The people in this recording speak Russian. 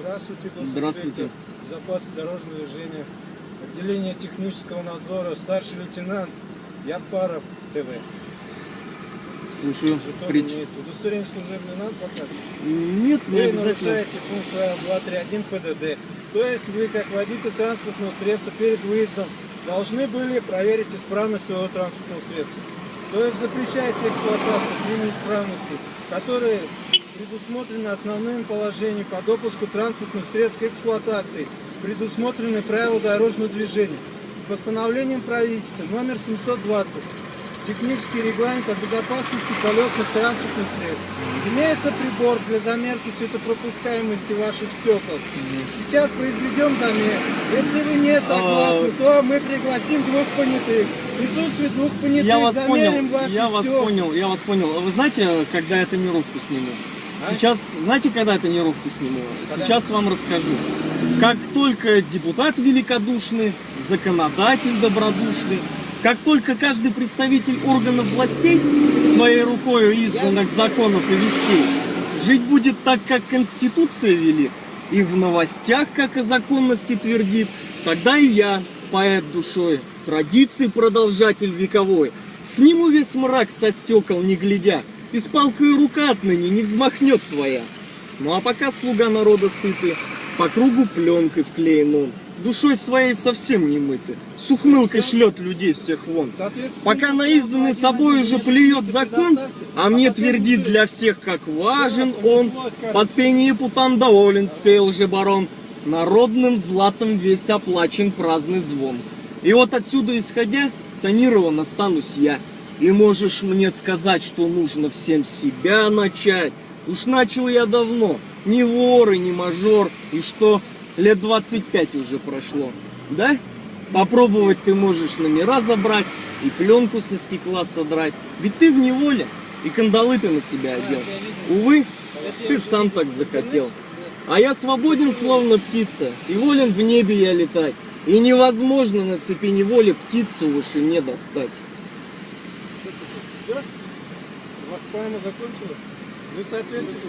Здравствуйте, Здравствуйте. Безопасности дорожного движения. Отделение технического надзора. Старший лейтенант Япаров ТВ. Слушаю. Удостоверение служебное надо показывать? Нет, не вы обязательно. нарушаете пункт правил 231 ПДД. То есть вы, как водитель транспортного средства, перед выездом должны были проверить исправность своего транспортного средства. То есть запрещается эксплуатация при неисправности, которые предусмотрены основным положением по допуску транспортных средств к эксплуатации, предусмотрены правила дорожного движения. Постановлением правительства номер 720 технический регламент о безопасности колесных транспортных средств. Имеется прибор для замерки светопропускаемости ваших стекол. Сейчас произведем замер. Если вы не согласны, то мы пригласим двух понятых. В присутствии двух понятых Я вас замерим ваши я вас стекла. понял. А вы знаете, когда я тонировку сниму? Сейчас, знаете, когда я тонировку сниму? Сейчас вам расскажу. Как только депутат великодушный, законодатель добродушный, как только каждый представитель органов властей своей рукой изданных законов и вестей жить будет так, как Конституция велит, и в новостях, как о законности твердит, тогда и я, поэт душой, традиций продолжатель вековой, сниму весь мрак со стекол, не глядя, и с палкой рука отныне не взмахнет твоя. Ну а пока слуга народа сытый, по кругу пленкой вклеен он, душой своей совсем не мыты, с ухмылкой шлет людей всех вон. Пока на изданный собой уже плюет закон, а мне твердит для всех, как важен он, под пение путан доволен сей лжебарон, народным златом весь оплачен праздный звон. И вот отсюда исходя, тонирован останусь я. И можешь мне сказать, что нужно всем себя начать. Уж начал я давно, ни вор и ни мажор, и что лет 25 уже прошло, да? Попробовать ты можешь номера забрать и пленку со стекла содрать. Ведь ты в неволе, и кандалы ты на себя одел. Увы, ты сам так захотел. А я свободен, словно птица, и волен в небе я летать. И невозможно на цепи неволи птицу выше не достать. Все? У вас поэма закончилась? Вы в соответствии с